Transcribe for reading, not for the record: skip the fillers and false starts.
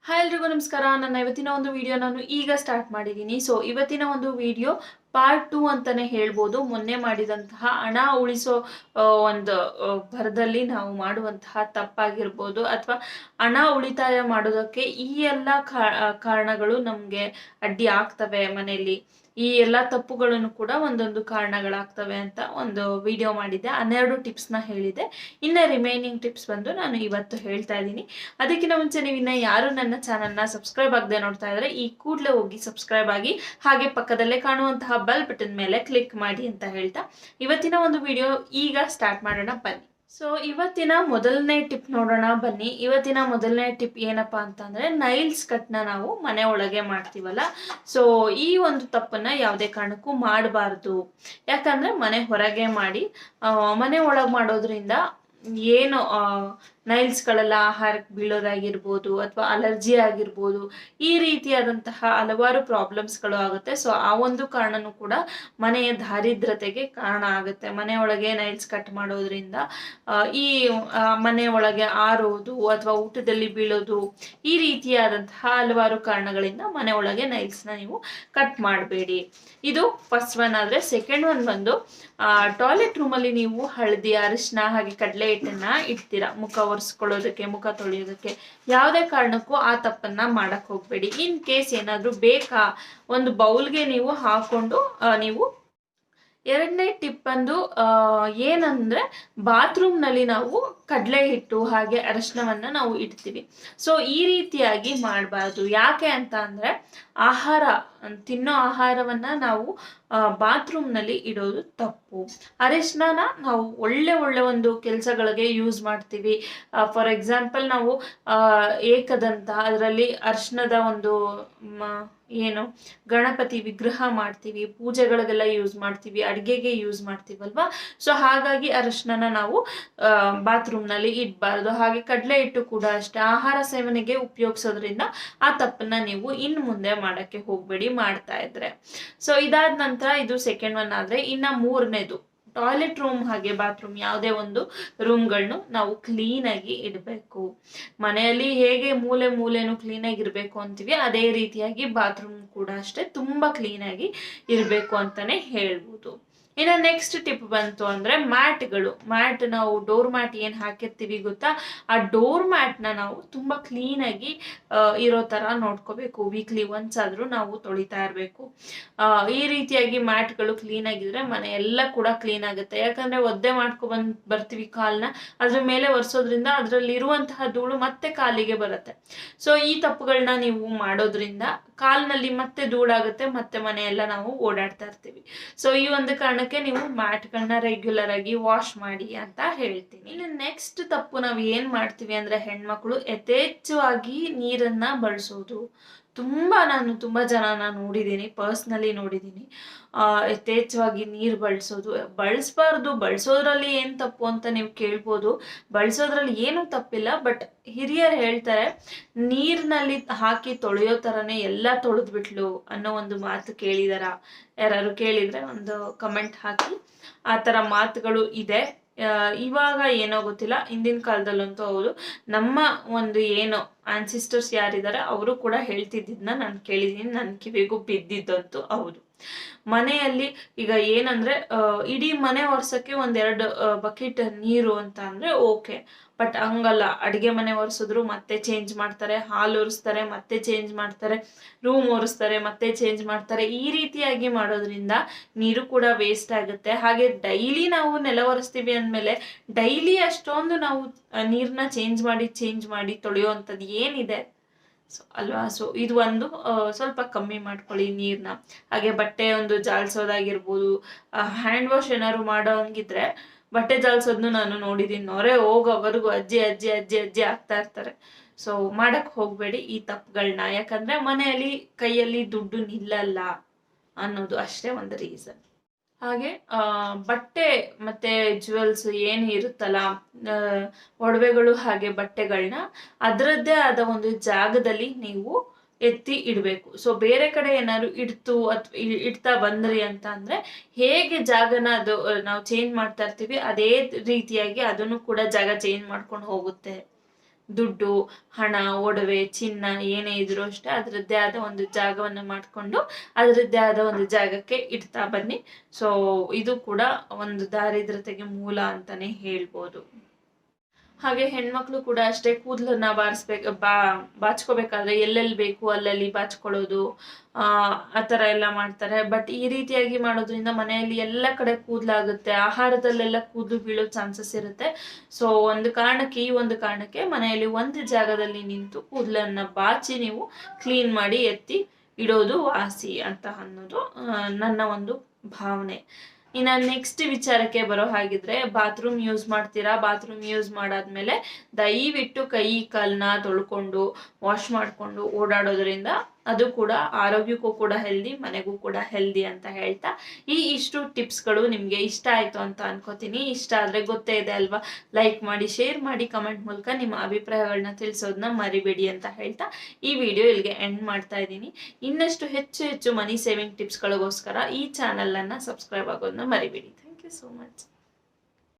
Hi ಎಲ್ರಿಗೂ ನಮಸ್ಕಾರ. ನನ್ನ ಇವತ್ತಿನ ಒಂದು ವಿಡಿಯೋ ನಾನು ಈಗ ಸ್ಟಾರ್ಟ್ ಮಾಡಿದ್ದೀನಿ. ಸೊ ಇವತ್ತಿನ ಒಂದು ವಿಡಿಯೋ ಪಾರ್ಟ್ 2 ಅಂತಾನೆ ಹೇಳ್ಬೋದು. ಮೊನ್ನೆ ಮಾಡಿದಂತಹ ಹಣ ಉಳಿಸೋ ಒಂದು ಭರದಲ್ಲಿ ನಾವು ಮಾಡುವಂತಹ ತಪ್ಪಾಗಿರ್ಬೋದು ಅಥವಾ ಹಣ ಉಳಿತಾಯ ಮಾಡೋದಕ್ಕೆ ಈ ಎಲ್ಲ ಕಾರಣಗಳು ನಮಗೆ ಅಡ್ಡಿ ಆಗ್ತವೆ ಮನೆಯಲ್ಲಿ. ಈ ಎಲ್ಲ ತಪ್ಪುಗಳನ್ನು ಕೂಡ ಒಂದೊಂದು ಕಾರಣಗಳಾಗ್ತವೆ ಅಂತ ಒಂದು ವಿಡಿಯೋ ಮಾಡಿದ್ದೆ. 12 ಟಿಪ್ಸ್ನ ಹೇಳಿದೆ. ಇನ್ನು ರಿಮೈನಿಂಗ್ ಟಿಪ್ಸ್ ಬಂದು ನಾನು ಇವತ್ತು ಹೇಳ್ತಾ ಇದ್ದೀನಿ. ಅದಕ್ಕಿಂತ ಮುಂಚೆ ನೀವು ಇನ್ನ ಯಾರು ನನ್ನ ಚಾನಲ್ನ ಸಬ್ಸ್ಕ್ರೈಬ್ ಆಗದೆ ನೋಡ್ತಾ ಇದ್ರೆ ಈ ಕೂಡಲೇ ಹೋಗಿ ಸಬ್ಸ್ಕ್ರೈಬ್ ಆಗಿ, ಹಾಗೆ ಪಕ್ಕದಲ್ಲೇ ಕಾಣುವಂತಹ ಬೆಲ್ ಬಟನ್ ಮೇಲೆ ಕ್ಲಿಕ್ ಮಾಡಿ ಅಂತ ಹೇಳ್ತಾ ಇವತ್ತಿನ ಒಂದು ವಿಡಿಯೋ ಈಗ ಸ್ಟಾರ್ಟ್ ಮಾಡೋಣ ಬನ್ನಿ. ಸೊ ಇವತ್ತಿನ ಮೊದಲನೇ ಟಿಪ್ ನೋಡೋಣ ಬನ್ನಿ. ಇವತ್ತಿನ ಮೊದಲನೇ ಟಿಪ್ ಏನಪ್ಪಾ ಅಂತಂದ್ರೆ ನೈಲ್ಸ್ ಕಟ್ನ ನಾವು ಮನೆ ಒಳಗೆ ಮಾಡ್ತೀವಲ್ಲ, ಸೊ ಈ ಒಂದು ತಪ್ಪನ್ನ ಯಾವುದೇ ಕಾರಣಕ್ಕೂ ಮಾಡಬಾರ್ದು. ಯಾಕಂದ್ರೆ ಮನೆ ಹೊರಗೆ ಮಾಡಿ ಮನೆ ಒಳಗೆ ಮಾಡೋದ್ರಿಂದ ಏನು ನೈಲ್ಸ್ಗಳೆಲ್ಲ ಆಹಾರಕ್ಕೆ ಬೀಳೋದಾಗಿರ್ಬೋದು ಅಥವಾ ಅಲರ್ಜಿ ಆಗಿರ್ಬೋದು, ಈ ರೀತಿಯಾದಂತಹ ಹಲವಾರು ಪ್ರಾಬ್ಲಮ್ಸ್ಗಳು ಆಗುತ್ತೆ. ಸೊ ಆ ಒಂದು ಕಾರಣನೂ ಕೂಡ ಮನೆಯ ದಾರಿದ್ರತೆಗೆ ಕಾರಣ ಆಗುತ್ತೆ. ಮನೆಯೊಳಗೆ ನೈಲ್ಸ್ ಕಟ್ ಮಾಡೋದ್ರಿಂದ ಈ ಮನೆ ಒಳಗೆ ಆರೋದು ಅಥವಾ ಊಟದಲ್ಲಿ ಬೀಳೋದು, ಈ ರೀತಿಯಾದಂತಹ ಹಲವಾರು ಕಾರಣಗಳಿಂದ ಮನೆ ಒಳಗೆ ನೈಲ್ಸ್ನ ನೀವು ಕಟ್ ಮಾಡಬೇಡಿ. ಇದು ಫಸ್ಟ್ ಒನ್. ಆದರೆ ಸೆಕೆಂಡ್ ಒನ್ ಬಂದು ಟಾಯ್ಲೆಟ್ ರೂಮಲ್ಲಿ ನೀವು ಹಳದಿ, ಅರಿಶಿನ ಹಾಗೆ ಕಡಲೆ ಹಿಟ್ಟನ್ನ ಇಡ್ತೀರಾ ಮುಖ ಒರೆಸ್ಕೊಳ್ಳೋದಕ್ಕೆ, ಮುಖ ತೊಳೆಯೋದಕ್ಕೆ. ಯಾವುದೇ ಕಾರಣಕ್ಕೂ ಆ ತಪ್ಪನ್ನ ಮಾಡಕ್ ಹೋಗ್ಬೇಡಿ. ಇನ್ ಕೇಸ್ ಏನಾದ್ರೂ ಬೇಕಾ, ಒಂದು ಬೌಲ್ಗೆ ನೀವು ಹಾಕೊಂಡು ನೀವು. ಎರಡನೇ ಟಿಪ್ ಬಂದು ಏನಂದ್ರೆ ಬಾತ್ರೂಮ್ನಲ್ಲಿ ನಾವು ಕಡಲೆ ಹಿಟ್ಟು ಹಾಗೆ ಅರಿಶಿನವನ್ನ ನಾವು ಇಡ್ತೀವಿ. ಸೊ ಈ ರೀತಿಯಾಗಿ ಮಾಡಬಾರ್ದು. ಯಾಕೆ ಅಂತ ಅಂದ್ರೆ ತಿನ್ನೋ ಆಹಾರವನ್ನ ನಾವು ಬಾತ್ರೂಮ್ನಲ್ಲಿ ಇಡೋದು ತಪ್ಪು. ಅರಿಶಿನ ನಾವು ಒಳ್ಳೆ ಒಂದು ಕೆಲಸಗಳಿಗೆ ಯೂಸ್ ಮಾಡ್ತೀವಿ. ಫಾರ್ ಎಕ್ಸಾಂಪಲ್ ನಾವು ಏಕದಂತ ಅದರಲ್ಲಿ ಅರಿಶಿನದ ಒಂದು ಏನು ಗಣಪತಿ ವಿಗ್ರಹ ಮಾಡ್ತೀವಿ, ಪೂಜೆಗಳಿಗೆಲ್ಲ ಯೂಸ್ ಮಾಡ್ತೀವಿ, ಅಡುಗೆಗೆ ಯೂಸ್ ಮಾಡ್ತೀವಲ್ವಾ. ಸೊ ಹಾಗಾಗಿ ಅರಿಶಿನ ನಾವು ಬಾತ್ರೂಮ್ನಲ್ಲಿ ಇಡಬಾರ್ದು. ಹಾಗೆ ಕಡಲೆ ಹಿಟ್ಟು ಕೂಡ ಅಷ್ಟೇ, ಆಹಾರ ಸೇವನೆಗೆ ಉಪಯೋಗಿಸೋದ್ರಿಂದ ಆ ತಪ್ಪನ್ನ ನೀವು ಇನ್ನು ಮುಂದೆ ಮಾಡಕ್ಕೆ ಹೋಗ್ಬೇಡಿ ಮಾಡ್ತಾ ಇದ್ರೆ. ಸೊ ಇದಾದ ನಂತರ ಇದು ಸೆಕೆಂಡ್ ಒನ್. ಆದ್ರೆ ಇನ್ನ ಮೂರನೇದು, ಟಾಯ್ಲೆಟ್ ರೂಮ್ ಹಾಗೆ ಬಾತ್ರೂಮ್ ಯಾವುದೇ ಒಂದು ರೂಮ್ಗಳನ್ನು ನಾವು ಕ್ಲೀನ್ ಆಗಿ ಇಡಬೇಕು. ಮನೆಯಲ್ಲಿ ಹೇಗೆ ಮೂಲೆನೂ ಕ್ಲೀನ್ ಆಗಿ ಇರಬೇಕು ಅಂತೀವಿ, ಅದೇ ರೀತಿಯಾಗಿ ಬಾತ್ರೂಮ್ ಕೂಡ ಅಷ್ಟೇ ತುಂಬಾ ಕ್ಲೀನ್ ಆಗಿ ಇರಬೇಕು ಅಂತಾನೆ ಹೇಳ್ಬೋದು. ಇನ್ನು ನೆಕ್ಸ್ಟ್ ಟಿಪ್ ಬಂತು ಅಂದ್ರೆ ಮ್ಯಾಟ್ ನಾವು ಡೋರ್ ಮ್ಯಾಟ್ ಏನ್ ಹಾಕಿರ್ತೀವಿ ಗೊತ್ತಾ, ಆ ಡೋರ್ ಮ್ಯಾಟ್ನ ನಾವು ತುಂಬಾ ಕ್ಲೀನ್ ಆಗಿ ಇರೋ ತರ ನೋಡ್ಕೋಬೇಕು. ವೀಕ್ಲಿ ಒನ್ಸ್ ಆದ್ರೂ ನಾವು ತೊಳಿತಾ ಇರಬೇಕು. ಈ ರೀತಿಯಾಗಿ ಮ್ಯಾಟ್ಗಳು ಕ್ಲೀನ್ ಆಗಿದ್ರೆ ಮನೆ ಎಲ್ಲ ಕೂಡ ಕ್ಲೀನ್ ಆಗುತ್ತೆ. ಯಾಕಂದ್ರೆ ಒದ್ದೆ ಬರ್ತೀವಿ ಕಾಲ್ನ, ಅದ್ರ ಮೇಲೆ ಒರೆಸೋದ್ರಿಂದ ಅದ್ರಲ್ಲಿ ಇರುವಂತಹ ಧೂಳು ಮತ್ತೆ ಕಾಲಿಗೆ ಬರುತ್ತೆ. ಸೊ ಈ ತಪ್ಪುಗಳನ್ನ ನೀವು ಮಾಡೋದ್ರಿಂದ ಕಾಲ್ನಲ್ಲಿ ಮತ್ತೆ ಧೂಳಾಗುತ್ತೆ, ಮತ್ತೆ ಮನೆಯೆಲ್ಲ ನಾವು ಓಡಾಡ್ತಾ ಇರ್ತೀವಿ. ಸೊ ಈ ಒಂದು ಕಾರಣಕ್ಕೆ ನೀವು ಮ್ಯಾಟ್ಗಳನ್ನ ರೆಗ್ಯುಲರ್ ಆಗಿ ವಾಶ್ ಮಾಡಿ ಅಂತ ಹೇಳ್ತೀನಿ. ಇನ್ನು ನೆಕ್ಸ್ಟ್ ತಪ್ಪು ನಾವು ಏನ್ ಮಾಡ್ತೀವಿ ಅಂದ್ರೆ ಹೆಣ್ಮಕ್ಳು ಯಥೇಚ್ಛವಾಗಿ ನೀರನ್ನ ಬಳಸೋದು. ನಾನು ತುಂಬಾ ಜನನ ನೋಡಿದ್ದೀನಿ, ಪರ್ಸ್ನಲಿ ನೋಡಿದ್ದೀನಿ. ಯಥೇಚ್ಛವಾಗಿ ನೀರು ಬಳಸಬಾರ್ದು. ಬಳಸೋದ್ರಲ್ಲಿ ಏನ್ ತಪ್ಪು ಅಂತ ನೀವು ಕೇಳ್ಬೋದು. ಬಳಸೋದ್ರಲ್ಲಿ ಏನು ತಪ್ಪಿಲ್ಲ, ಬಟ್ ಹಿರಿಯರು ಹೇಳ್ತಾರೆ ನೀರಿನಲ್ಲಿ ಹಾಕಿ ತೊಳೆಯೋ ತರನೇ ಎಲ್ಲ ತೊಳೆದ್ಬಿಟ್ಲು ಅನ್ನೋ ಒಂದು ಮಾತು ಕೇಳಿದಾರ? ಯಾರು ಕೇಳಿದ್ರೆ ಒಂದು ಕಮೆಂಟ್ ಹಾಕಿ. ಆ ತರ ಮಾತುಗಳು ಇದೆ. ಇವಾಗ ಏನೋ ಗೊತ್ತಿಲ್ಲ, ಹಿಂದಿನ ಕಾಲದಲ್ಲಂತೂ ಹೌದು. ನಮ್ಮ ಒಂದು ಏನು ಆನ್ಸಿಸ್ಟರ್ಸ್ ಯಾರಿದ್ದಾರೆ ಅವರು ಕೂಡ ಹೇಳ್ತಿದ್ದನ್ನ ನಾನು ಕೇಳಿದೀನಿ, ನನ್ನ ಕಿವಿಗೂ ಬಿದ್ದಿದ್ದಂತೂ ಹೌದು. ಮನೆಯಲ್ಲಿ ಈಗ ಏನಂದ್ರೆ ಇಡೀ ಮನೆ ಒರ್ಸಕ್ಕೆ 1-2 ಬಕೆಟ್ ನೀರು ಅಂತ ಅಂದ್ರೆ ಓಕೆ, ಬಟ್ ಹಂಗಲ್ಲ. ಅಡಿಗೆ ಮನೆ ಒರೆಸಿದ್ರು ಮತ್ತೆ ಚೇಂಜ್ ಮಾಡ್ತಾರೆ, ಹಾಲು ಒರೆಸ್ತಾರೆ ಮತ್ತೆ ಚೇಂಜ್ ಮಾಡ್ತಾರೆ, ರೂಮ್ ಒರೆಸ್ತಾರೆ ಮತ್ತೆ ಚೇಂಜ್ ಮಾಡ್ತಾರೆ. ಈ ರೀತಿಯಾಗಿ ಮಾಡೋದ್ರಿಂದ ನೀರು ಕೂಡ ವೇಸ್ಟ್ ಆಗುತ್ತೆ. ಹಾಗೆ ಡೈಲಿ ನಾವು ನೆಲ ಒರೆಸ್ತೀವಿ ಅಂದ್ಮೇಲೆ ಡೈಲಿ ಅಷ್ಟೊಂದು ನಾವು ನೀರ್ನ ಚೇಂಜ್ ಮಾಡಿ ತೊಳೆಯುವಂಥದ್ದು ಏನಿದೆ ಅಲ್ವಾ. ಸೊ ಇದು ಒಂದು ಸ್ವಲ್ಪ ಕಮ್ಮಿ ಮಾಡ್ಕೊಳ್ಳಿ ನೀರ್ನ. ಹಾಗೆ ಬಟ್ಟೆ ಒಂದು ಜಾಲ್ಸೋದಾಗಿರ್ಬೋದು, ಹ್ಯಾಂಡ್ ವಾಶ್ ಏನಾದ್ರು ಮಾಡೋ ಹಂಗಿದ್ರೆ ಬಟ್ಟೆ ಜಾಲ್ಸೋದ್ನು ನಾನು ನೋಡಿದೀನಿ. ನೊರೆ ಹೋಗೋವರೆಗೂ ಅಜ್ಜಿ ಆಗ್ತಾ ಇರ್ತಾರೆ. ಸೊ ಮಾಡಕ್ ಹೋಗ್ಬೇಡಿ ಈ ತಪ್ಪುಗಳನ್ನ. ಯಾಕಂದ್ರೆ ಮನೆಯಲ್ಲಿ ಕೈಯಲ್ಲಿ ದುಡ್ಡು ನಿಲ್ಲಲ್ಲ ಅನ್ನೋದು ಅಷ್ಟೇ ಒಂದು ರೀಸನ್. ಹಾಗೆ ಬಟ್ಟೆ ಮತ್ತೆ ಜ್ಯುವೆಲ್ಸ್ ಏನು ಇರುತ್ತಲ್ಲ, ಒಡವೆಗಳು ಹಾಗೆ ಬಟ್ಟೆಗಳನ್ನ ಅದರದ್ದೇ ಆದ ಒಂದು ಜಾಗದಲ್ಲಿ ನೀವು ಎತ್ತಿ ಇಡಬೇಕು. ಸೊ ಬೇರೆ ಕಡೆ ಏನಾದ್ರು ಇಡ್ತಾ ಬಂದ್ರಿ ಅಂತ ಅಂದ್ರೆ ಹೇಗೆ ಜಾಗನ ಅದು ನಾವು ಚೇಂಜ್ ಮಾಡ್ತಾ ಇರ್ತೀವಿ, ಅದೇ ರೀತಿಯಾಗಿ ಅದನ್ನು ಕೂಡ ಜಾಗ ಚೇಂಜ್ ಮಾಡ್ಕೊಂಡು ಹೋಗುತ್ತೆ ದುಡ್ಡು, ಹಣ, ಒಡವೆ, ಚಿನ್ನ ಏನೇ ಇದ್ರೂ ಅಷ್ಟೇ ಅದರದ್ದೇ ಆದ ಒಂದು ಜಾಗವನ್ನು ಮಾಡಿಕೊಂಡು ಅದರದ್ದೇ ಆದ ಒಂದು ಜಾಗಕ್ಕೆ ಇಡ್ತಾ ಬನ್ನಿ. ಸೊ ಇದು ಕೂಡ ಒಂದು ದಾರಿದ್ರ್ಯತೆಗೆ ಮೂಲ ಅಂತಾನೆ ಹೇಳ್ಬೋದು. ಹಾಗೆ ಹೆಣ್ಮಕ್ಳು ಕೂಡ ಅಷ್ಟೇ ಕೂದಲನ್ನ ಬಾಚ್ಕೋಬೇಕಾದ್ರೆ ಎಲ್ಲೆಲ್ಲಿ ಬೇಕು ಅಲ್ಲಲ್ಲಿ ಬಾಚ್ಕೊಳ್ಳೋದು ಆ ಥರ ಎಲ್ಲ ಮಾಡ್ತಾರೆ. ಬಟ್ ಈ ರೀತಿಯಾಗಿ ಮಾಡೋದ್ರಿಂದ ಮನೆಯಲ್ಲಿ ಎಲ್ಲ ಕಡೆ ಕೂದಲಾಗುತ್ತೆ, ಆಹಾರದಲ್ಲೆಲ್ಲ ಕೂದಲು ಬೀಳೋ ಚಾನ್ಸಸ್ ಇರುತ್ತೆ. ಸೊ ಈ ಒಂದು ಕಾರಣಕ್ಕೆ ಮನೆಯಲ್ಲಿ ಒಂದು ಜಾಗದಲ್ಲಿ ನಿಂತು ಕೂದಲನ್ನ ಬಾಚಿ ನೀವು ಕ್ಲೀನ್ ಮಾಡಿ ಎತ್ತಿ ಇಡೋದು ವಾಸಿ ಅಂತ ಅನ್ನೋದು ನನ್ನ ಒಂದು ಭಾವನೆ. ಇನ್ನು ನೆಕ್ಸ್ಟ್ ವಿಚಾರಕ್ಕೆ ಬರೋ ಹಾಗಿದ್ರೆ, ಬಾತ್ರೂಮ್ ಯೂಸ್ ಮಾಡ್ತೀರಾ, ಬಾತ್ರೂಮ್ ಯೂಸ್ ಮಾಡಾದ್ಮೇಲೆ ದಯವಿಟ್ಟು ಕೈ ಕಾಲನ್ನ ತೊಳ್ಕೊಂಡು ವಾಶ್ ಮಾಡಿಕೊಂಡು ಓಡಾಡೋದ್ರಿಂದ ಅದು ಕೂಡ ಆರೋಗ್ಯಕ್ಕೂ ಕೂಡ ಹೆಲ್ದಿ, ಮನೆಗೂ ಕೂಡ ಹೆಲ್ದಿ ಅಂತ ಹೇಳ್ತಾ ಇಷ್ಟು ಟಿಪ್ಸ್ಗಳು ನಿಮಗೆ ಇಷ್ಟ ಆಯಿತು ಅಂತ ಅನ್ಕೋತೀನಿ. ಇಷ್ಟ ಆದರೆ ಗೊತ್ತೇ ಇದೆ ಅಲ್ವಾ, ಲೈಕ್ ಮಾಡಿ, ಶೇರ್ ಮಾಡಿ, ಕಮೆಂಟ್ ಮೂಲಕ ನಿಮ್ಮ ಅಭಿಪ್ರಾಯಗಳನ್ನ ತಿಳಿಸೋದನ್ನ ಮರಿಬೇಡಿ ಅಂತ ಹೇಳ್ತಾ ಈ ವಿಡಿಯೋ ಇಲ್ಲಿಗೆ ಎಂಡ್ ಮಾಡ್ತಾ ಇದ್ದೀನಿ. ಇನ್ನಷ್ಟು ಹೆಚ್ಚು ಮನಿ ಸೇವಿಂಗ್ ಟಿಪ್ಸ್ಗಳಿಗೋಸ್ಕರ ಈ ಚಾನಲನ್ನು ಸಬ್ಸ್ಕ್ರೈಬ್ ಆಗೋದನ್ನ ಮರಿಬೇಡಿ. Thank you so much.